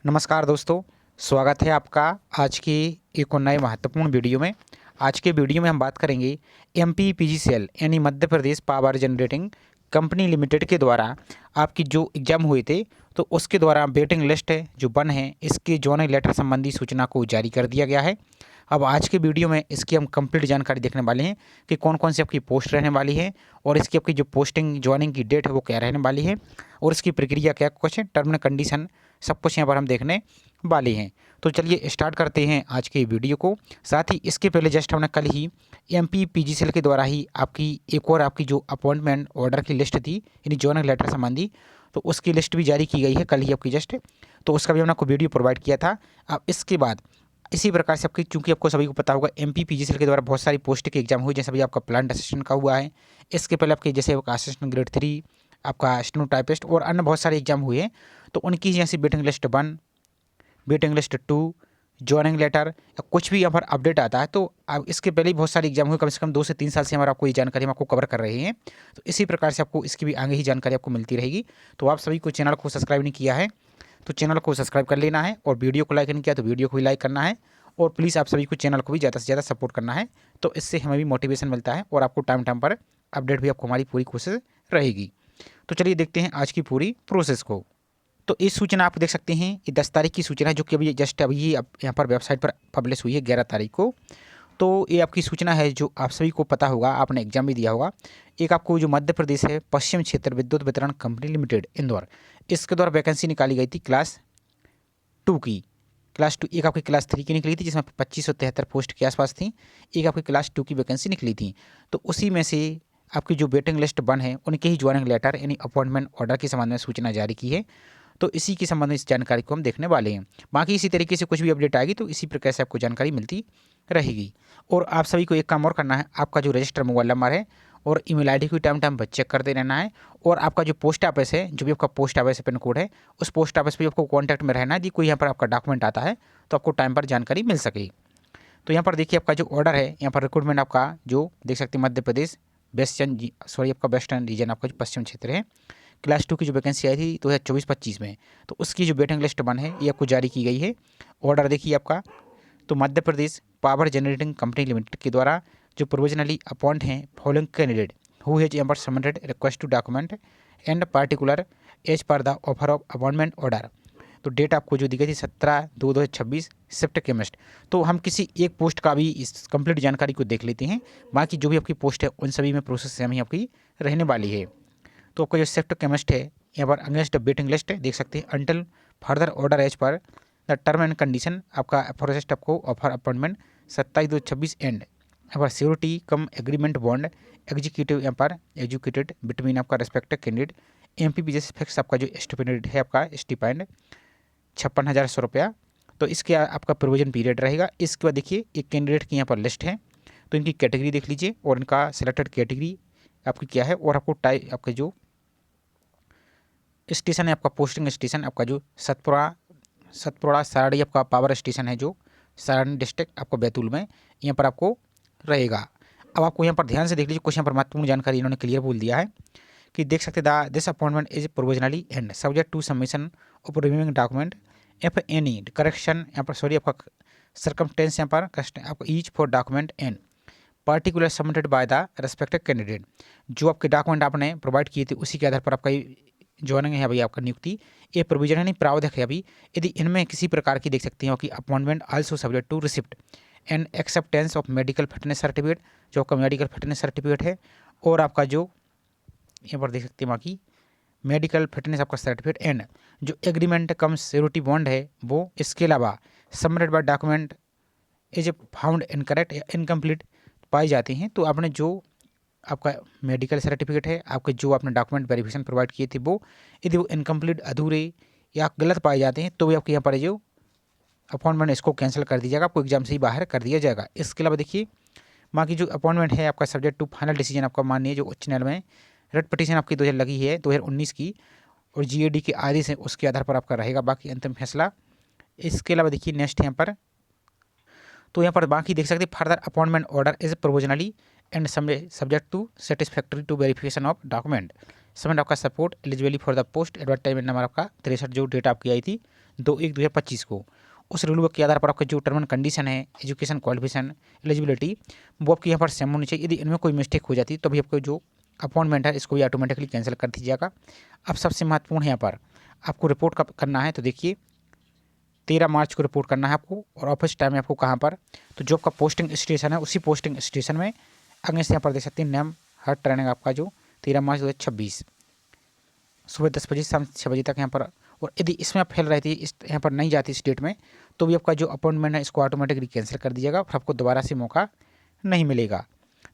नमस्कार दोस्तों, स्वागत है आपका आज की एक और नए महत्वपूर्ण वीडियो में। आज के वीडियो में हम बात करेंगे एमपीपीजीसीएल यानी मध्य Pradesh power generating company limited के द्वारा आपकी जो एग्ज़ाम हुए थे तो उसके द्वारा वेटिंग लिस्ट है जो बन है इसके जॉइनिंग लेटर संबंधी सूचना को जारी कर दिया गया है। अब आज के वीडियो में इसकी हम कंप्लीट जानकारी देखने वाले हैं कि कौन कौन सी आपकी पोस्ट रहने वाली है और इसकी आपकी जो पोस्टिंग ज्वाइनिंग की डेट है वो क्या रहने वाली है और इसकी प्रक्रिया क्या कुछ है, टर्म एंड कंडीशन सब कुछ यहाँ पर हम देखने वाले हैं। तो चलिए स्टार्ट करते हैं आज के वीडियो को। साथ ही इसके पहले जस्ट हमने कल ही एमपीपीजीसीएल के द्वारा ही आपकी एक और आपकी जो अपॉइंटमेंट ऑर्डर की लिस्ट थी यानी जॉइनिंग लेटर संबंधी, तो उसकी लिस्ट भी जारी की गई है कल ही आपकी जस्ट, तो उसका भी हमने आपको वीडियो प्रोवाइड किया था। अब इसके बाद इसी प्रकार से आपकी, चूंकि आपको सभी को पता होगा एमपीपीजीसीएल के द्वारा बहुत सारी पोस्ट के एग्जाम हुए, जैसे भी आपका प्लांट असिस्टेंट का हुआ है, इसके पहले आपके जैसे असिस्टेंट ग्रेड 3, आपका स्टेनोटाइपिस्ट और अन्य बहुत सारे एग्जाम हुए हैं। तो उनकी जैसे waiting list 1, waiting list 2, joining letter या कुछ भी यहाँ पर अपडेट आता है, तो अब इसके पहले ही बहुत सारे एग्जाम हुए, कम से कम 2 से 3 साल से हमारा आपको ये जानकारी हम आपको कवर कर रहे हैं। तो इसी प्रकार से आपको इसकी भी आगे ही जानकारी आपको मिलती रहेगी। तो आप सभी को चैनल को सब्सक्राइब नहीं किया है तो चैनल को सब्सक्राइब कर लेना है, और वीडियो को लाइक नहीं किया तो वीडियो को भी लाइक करना है, और प्लीज़ आप सभी को चैनल को भी ज़्यादा से ज़्यादा सपोर्ट करना है। तो इससे हमें भी मोटिवेशन मिलता है और आपको टाइम टाइम पर अपडेट भी आपको हमारी पूरी कोशिश रहेगी। तो चलिए देखते हैं आज की पूरी प्रोसेस को। तो इस सूचना आप देख सकते हैं, ये 10 तारीख की सूचना है जो कि अभी जस्ट अभी अब यहाँ पर वेबसाइट पर पब्लिश हुई है 11 तारीख को। तो ये आपकी सूचना है जो आप सभी को पता होगा, आपने एग्जाम भी दिया होगा। एक आपको जो मध्य प्रदेश है पश्चिम क्षेत्र विद्युत वितरण कंपनी लिमिटेड इंदौर, इसके द्वारा वैकेंसी निकाली गई थी क्लास 2 की। क्लास 2 एक आपकी क्लास 3 की निकली थी जिसमें 2573 पोस्ट के आसपास थी, एक आपकी क्लास 2 की वैकेंसी निकली थी। तो उसी में से आपकी जो वेटिंग लिस्ट 1 है उनके ही ज्वाइनिंग लेटर यानी अपॉइंटमेंट ऑर्डर के संबंध में सूचना जारी की है। तो इसी के संबंध में इस जानकारी को हम देखने वाले हैं। बाकी इसी तरीके से कुछ भी अपडेट आएगी तो इसी प्रकार से आपको जानकारी मिलती रहेगी। और आप सभी को एक काम और करना है, आपका जो रजिस्टर मोबाइल नंबर है और ईमेल आईडी को टाइम टाइम पर चेक करते रहना है, और आपका जो पोस्ट ऑफिस है, जो भी आपका पोस्ट ऑफिस पिन कोड है, उस पोस्ट ऑफिस पे आपको कॉन्टैक्ट में रहना है। यदि कोई यहाँ पर आपका डॉक्यूमेंट आता है तो आपको टाइम पर जानकारी मिल सके। तो यहाँ पर देखिए आपका जो ऑर्डर है, यहाँ पर रिक्रूटमेंट आपका जो देख सकते हैं मध्य प्रदेश आपका वेस्टर्न रीजन आपका जो पश्चिम क्षेत्र है, क्लास 2 की जो वैकेंसी आई थी 2024-25 में, तो उसकी जो वेटिंग लिस्ट 1 है ये आपको जारी की गई है। ऑर्डर देखिए आपका, तो Madhya Pradesh power generating company limited के द्वारा जो प्रोविजनली अपॉइंट हैं following candidate who has amber submitted request to document and particular as per the offer of appointment order. तो डेट आपको जो दी गई थी 17/2/2026 शिफ्ट केमिस्ट। तो हम किसी एक पोस्ट का भी इस कंप्लीट जानकारी को देख लेते हैं। बाकी जो भी आपकी पोस्ट है उन सभी में प्रोसेस सेम ही आपकी रहने वाली है। तो आपका जो शिफ्ट केमिस्ट है यहाँ पर अगेंस्ट वेटिंग लिस्ट है, देख सकते हैं until further order as per the term and condition आपका फॉरेस्ट आपको ऑफर अपॉइंटमेंट 27/2/26 एंड यहाँ पर security cum agreement bond executive यहाँ पर एजुकेटेड बिटवीन आपका रेस्पेक्टिव कैंडिडेट एमपीपीजीएस फिक्स आपका जो स्टिपेंड है आपका स्टिपेंड 56,100 रुपया। तो इसके आपका प्रोविजन पीरियड रहेगा। इसके बाद देखिए एक कैंडिडेट की यहाँ पर लिस्ट है, तो इनकी कैटेगरी देख लीजिए और इनका सिलेक्टेड कैटेगरी आपकी क्या है, और आपको टाइप आपका जो स्टेशन है आपका पोस्टिंग स्टेशन आपका जो सतपुड़ा सारड़ी आपका पावर स्टेशन है जो सारण डिस्ट्रिक्ट आपको बैतूल में यहाँ पर आपको रहेगा। अब आपको यहाँ पर ध्यान से देख लीजिए, कुछ यहाँ पर महत्वपूर्ण जानकारी इन्होंने क्लियर बोल दिया है कि देख सकते this appointment is provisionally and subject to submission of reviewing document F any correction यहाँ पर सॉरी आपका सर्कमटेंस यहाँ पर आपको each for document and particular submitted by the respective candidate. जो आपके डॉक्यूमेंट आपने प्रोवाइड किए थे उसी के आधार पर आपका ज्वाइनिंग है अभी आपका नियुक्ति, ये प्रोविजन है नहीं प्रावधान है अभी। यदि इनमें किसी प्रकार की देख सकते हो कि appointment also subject to receipt and acceptance of medical fitness certificate, जो आपका मेडिकल फिटनेस सर्टिफिकेट है, और आपका जो यहाँ पर देख सकते हैं बाकी मेडिकल फिटनेस आपका सर्टिफिकेट एंड जो एग्रीमेंट कम सिक्योरिटी बॉन्ड है वो, इसके अलावा submitted by document is found incorrect या इनकम्प्लीट पाए जाते हैं। तो आपने जो आपका मेडिकल सर्टिफिकेट है, आपके जो आपने डॉक्यूमेंट वेरिफिकेशन प्रोवाइड किए थे वो यदि वो इनकम्प्लीट अधूरे या गलत पाए जाते हैं तो भी आपके यहाँ पर जो अपॉइंटमेंट इसको कैंसिल कर दिया जाएगा, आपको एग्जाम से ही बाहर कर दिया जाएगा। इसके अलावा देखिए बाकी जो अपॉइंटमेंट है आपका सब्जेक्ट टू फाइनल डिसीजन आपका माननीय जो उच्च न्यायालय में रेट पिटीशन आपकी 2000 लगी है 2019 की, और जीएडी के आदेश है उसके आधार पर आपका रहेगा बाकी अंतिम फैसला। इसके अलावा देखिए नेक्स्ट यहाँ पर, तो यहाँ पर बाकी देख सकते हैं further appointment order is provisionally and subject to satisfactory to verification of document. Submit आपका support eligibility for the post, advertisement number आपका 63 जो डेट आपकी आई थी 2/1/2025 को। उस रूल के आधार पर आपका जो टर्म एंड कंडीशन है, एजुकेशन क्वालिफिकेशन, एलिजिबिलिटी, वो आपकी यहाँ पर सेम होनी चाहिए। यदि इनमें कोई मिस्टेक हो जाती है तो भी आपको जो अपॉइंटमेंट है इसको भी ऑटोमेटिकली कैंसिल कर दीजिएगा। अब सबसे महत्वपूर्ण है यहाँ पर आपको रिपोर्ट कब करना है, तो देखिए 13 मार्च को रिपोर्ट करना है आपको। और ऑफिस टाइम है आपको कहाँ पर, तो जो आपका पोस्टिंग स्टेशन है उसी पोस्टिंग स्टेशन में अगेंस्ट यहाँ पर देख सकते हैं नेम हर ट्रेनिंग आपका जो 13 मार्च 2026 सुबह 10 बजे शाम 6 बजे तक यहाँ पर। और यदि इसमें आप फेल रहती है, इस यहाँ पर नहीं जाती इस डेट में, तो भी आपका जो अपॉइंटमेंट है इसको ऑटोमेटिकली कैंसिल कर दीजिएगा, फिर आपको दोबारा से मौका नहीं मिलेगा।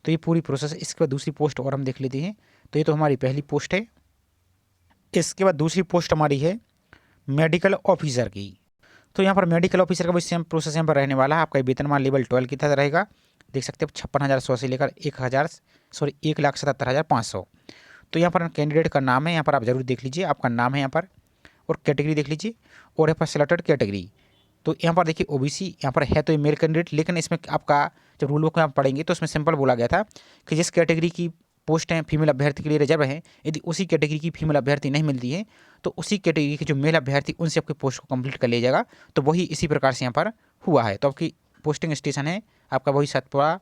तो ये पूरी प्रोसेस। इसके बाद दूसरी पोस्ट और हम देख लेते हैं। तो ये तो हमारी पहली पोस्ट है। इसके बाद दूसरी पोस्ट हमारी है मेडिकल ऑफिसर की। तो यहाँ पर मेडिकल ऑफिसर का भी सेम प्रोसेस यहाँ पर रहने वाला है। आपका वेतनमान लेवल 12 की तरह रहेगा। देख सकते हैं 56,100 से लेकर 1,77,500। तो यहाँ पर कैंडिडेट का नाम है, यहाँ पर आप जरूर देख लीजिए आपका नाम है यहाँ पर, और कैटेगरी देख लीजिए, और यहाँ पर सिलेक्टेड कैटेगरी। तो यहाँ पर देखिए ओबीसी यहाँ पर है तो ये मेल कैंडिडेट, लेकिन इसमें आपका जब रूल बुक में आप पढ़ेंगे तो उसमें सिंपल बोला गया था कि जिस कैटेगरी की पोस्ट हैं फीमेल अभ्यर्थी के लिए रिजर्व हैं, यदि उसी कैटेगरी की फीमेल अभ्यर्थी नहीं मिलती है तो उसी कैटेगरी के जो मेल अभ्यर्थी उनसे आपकी पोस्ट को कंप्लीट कर लिया जाएगा। तो वही इसी प्रकार से यहाँ पर हुआ है। तो आपकी पोस्टिंग स्टेशन है आपका वही सतपुरा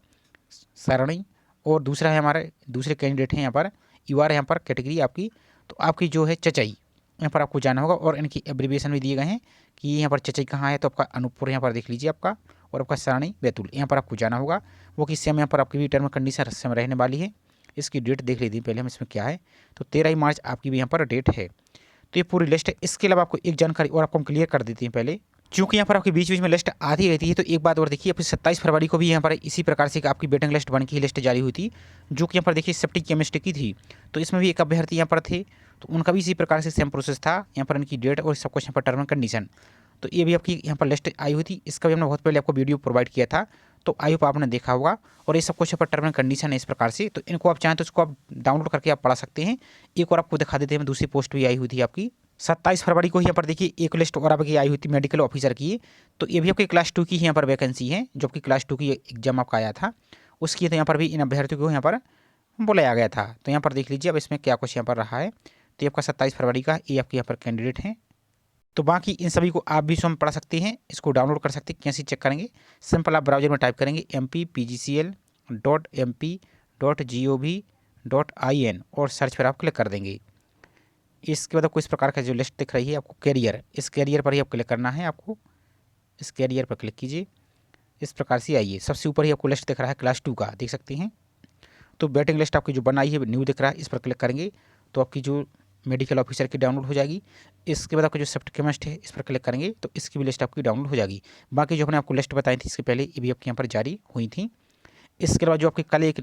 सरणी, और दूसरा है हमारे दूसरे कैंडिडेट हैं यहाँ पर यूआर यहाँ पर कैटेगरी आपकी। तो आपकी जो है चचई यहाँ पर आपको जाना होगा, और इनकी एब्रीविएशन भी दिए गए हैं कि यहाँ पर चचई कहाँ है। तो आपका अनूपपुर यहाँ पर देख लीजिए आपका, और आपका सरणी बैतूल यहाँ पर आपको जाना होगा। वो कि सेम यहाँ पर आपकी भी टर्म कंडीशन सेम रहने वाली है। इसकी डेट देख लीजिए पहले हम इसमें क्या है, तो 13 मार्च आपकी भी यहाँ पर डेट है। तो ये पूरी लिस्ट है। इसके अलावा आपको एक जानकारी और आपको हम क्लियर कर देते हैं पहले, क्योंकि यहाँ पर आपकी बीच बीच में लिस्ट आती रहती है। तो एक बात और देखिए, आपकी 27 फरवरी को भी यहाँ पर इसी प्रकार से आपकी वेटिंग लिस्ट बन की लिस्ट जारी हुई थी, जो कि यहाँ पर देखिए सेप्टिक केमिस्ट्री की थी। तो इसमें भी एक अभ्यर्थी यहाँ पर थे, तो उनका भी इसी प्रकार से सेम प्रोसेस था। यहाँ पर इनकी डेट और सब कुछ यहाँ पर टर्म एंड कंडीशन। तो ये भी आपकी यहाँ पर लिस्ट आई हुई थी। इसका भी हमने बहुत पहले आपको वीडियो प्रोवाइड किया था, तो आई होप आपने देखा होगा। और ये सब कुछ यहाँ पर टर्म एंड कंडीशन है इस प्रकार से। तो इनको आप चाहें तो इसको आप डाउनलोड करके आप पढ़ा सकते हैं। एक और आपको दिखा देते हैं, दूसरी पोस्ट भी आई हुई थी आपकी 27 फरवरी को। यहाँ पर देखिए एक लिस्ट और आपकी आई हुई थी मेडिकल ऑफिसर की। तो ये भी आपकी क्लास 2 की यहाँ पर वैकेंसी है, जो कि क्लास 2 की एग्जाम आपका आया था उसकी। तो यहाँ पर भी इन अभ्यर्थियों को यहाँ पर बुलाया गया था। तो यहाँ पर देख लीजिए अब इसमें क्या कुछ यहाँ पर रहा है। तो ये आपका 27 फरवरी का ये आपके यहाँ पर कैंडिडेट हैं। तो बाकी इन सभी को आप भी स्वयं पढ़ा सकते हैं, इसको डाउनलोड कर सकते हैं। कैसे चेक करेंगे, सिंपल आप ब्राउजर में टाइप करेंगे mpPGCL.mp.gov.in और सर्च पर आप क्लिक कर देंगे। इसके बाद आपको इस प्रकार का जो लिस्ट दिख रही है आपको कैरियर, इस कैरियर पर ही आप क्लिक करना है। आपको इस कैरियर पर क्लिक कीजिए, इस प्रकार से आइए। सबसे ऊपर ही आपको लिस्ट दिख रहा है क्लास 2 का, देख सकते हैं। तो वेटिंग लिस्ट आपकी जो बनाई है न्यू दिख रहा है, इस पर क्लिक करेंगे तो आपकी जो मेडिकल ऑफिसर की डाउनलोड हो जाएगी। इसके बाद आपका जो सेप्ट केमिस्ट है इस पर क्लिक करेंगे तो इसकी भी लिस्ट आपकी डाउनलोड हो जाएगी। बाकी जो हमने आपको लिस्ट बताई थी इसके पहले ये भी आपके यहाँ पर जारी हुई थी। इसके अलावा जो आपकी कल एक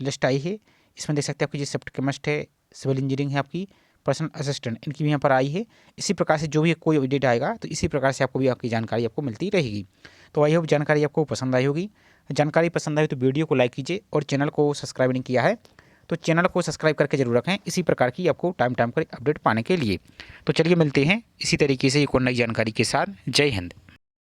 लिस्ट आई है इसमें देख सकते हैं आपकी जो सेप्ट केमिस्ट है, सिविल इंजीनियरिंग है आपकी, पर्सनल असिस्टेंट, इनकी भी यहाँ पर आई है। इसी प्रकार से जो भी कोई अपडेट आएगा तो इसी प्रकार से आपको भी आपकी जानकारी आपको मिलती रहेगी। तो आई होप जानकारी आपको पसंद आई होगी। जानकारी पसंद आई तो वीडियो को लाइक कीजिए, और चैनल को सब्सक्राइब नहीं किया है तो चैनल को सब्सक्राइब करके जरूर रखें, इसी प्रकार की आपको टाइम पर अपडेट पाने के लिए। तो चलिए मिलते हैं इसी तरीके से एक और नई जानकारी के साथ। जय हिंद।